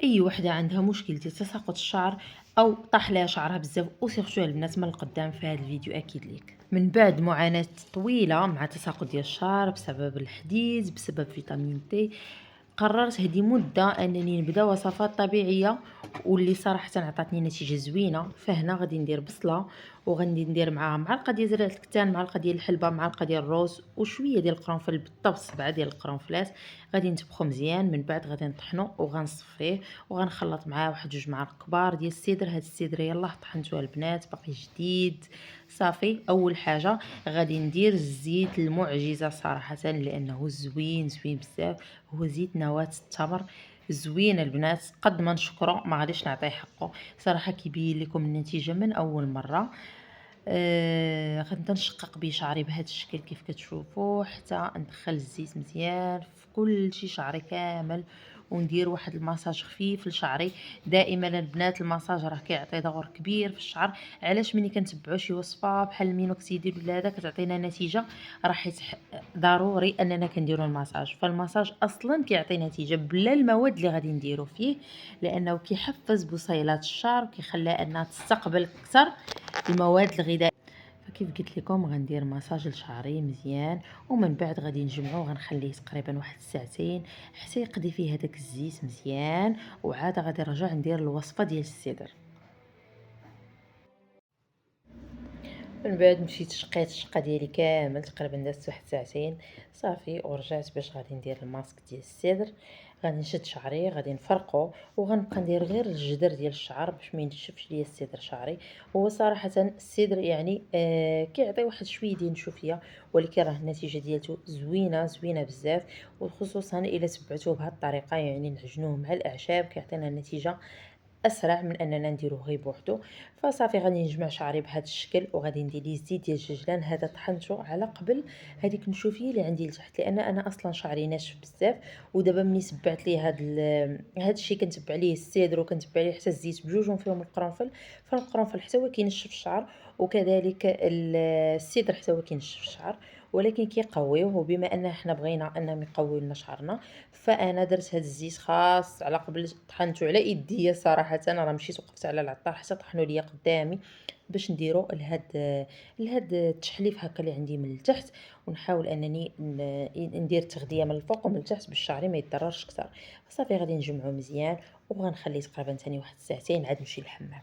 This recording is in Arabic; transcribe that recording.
اي وحده عندها مشكل ديال تساقط الشعر او طاح لها شعرها بزاف وسيرتو البنات من القدام في هذا الفيديو اكيد ليك. من بعد معاناه طويله مع تساقط ديال الشعر بسبب الحديد بسبب فيتامين تي، قررت هذه مده انني نبدا وصفات طبيعيه واللي صراحه عطاتني نتيجه زوينه. فهنا غادي ندير بصله وغادي ندير معاها معلقه ديال زرع الكتان، معلقه ديال الحلبه، معلقه ديال الروز وشويه ديال القرنفل، بالضبط 7 ديال القرنفلات. غادي نطبخو مزيان، من بعد غادي نطحنو وغنصفيه وغنخلط معاه واحد 2 معالق كبار ديال السيدر. هاد السيدر يلاه طحنتوه البنات باقي جديد صافي. اول حاجه غادي ندير الزيت المعجزه صراحه لانه زوين زوين بزاف، هو زيت نواه التمر. زوين البنات قد ما نشكره ما غاديش نعطيه حقه صراحه، كيبين لكم النتيجه من اول مره. غنبدا نشقق بيه شعري بهذا الشكل كيف كتشوفوا حتى ندخل الزيت مزيان في كل شي شعري كامل، وندير واحد المساج خفيف لشعري. دائما البنات المساج راه كيعطي دور كبير في الشعر. علاش ملي كنتبعوا شي وصفه بحال المينوكسيديل ولا هذا كتعطينا نتيجه، راه حيت ضروري اننا كنديروا المساج. فالمساج اصلا كيعطي نتيجه بلا المواد اللي غادي نديرو فيه، لانه كيحفز بصيلات الشعر وكيخليها انها تستقبل اكثر المواد الغذائيه. فكيف قلت لكم غندير مساج لشعري مزيان، ومن بعد غادي نجمعو غنخليه تقريبا واحد ساعتين حتى يقضي فيه هذاك الزيت مزيان. وعاد غادي نرجع ندير الوصفه ديال السيدر. من بعد مشيت شقيت الشقه ديالي كامل تقريبا دازت واحد ساعتين صافي، ورجعت باش غادي ندير الماسك ديال السيدر. غادي نشد شعري غادي نفرقو وغنبقى ندير غير الجدر ديال الشعر باش ما ينشفش ليا السيدر شعري. هو صراحه السيدر يعني كيعطي واحد شويه ديال النشوفيه، ولكن راه النتيجه ديالته زوينه زوينه بزاف، وخصوصا الا تبعتوه بهذه الطريقه يعني نعجنوه مع الاعشاب كيعطينا النتيجه اسرع من اننا نديروه غير بوحدو. فصافي غادي نجمع شعري بهذا الشكل وغادي ندير ليه الزيت ديال الججلان. هذا طحنته على قبل هذيك النشوفيه اللي عندي لتحت، لان انا اصلا شعري ناشف بزاف. ودابا ملي تبعت ليه هذا الشيء كنتبع ليه السيدر وكنتبع ليه حتى الزيت بجوجهم فيهم القرنفل، فالقرنفل حتى هو كينشف الشعر وكذلك السيدر حتى هو كينشف الشعر، ولكن كيقويوه. وبما ان حنا بغينا انهم يقويو لنا شعرنا، فانا درت هذا الزيت خاص على قبل طحنته على يديا صراحه. انا راه مشيت وقفت على العطار حتى طحنوا ليا قدامي باش نديرو لهاد التحليف هكا اللي عندي من التحت، ونحاول انني ندير تغذيه من الفوق ومن التحت باش شعري ما يتضررش اكثر. صافي غادي نجمعو مزيان وغنخليه تقريبا ثاني واحد ساعتين عاد نمشي للحمام.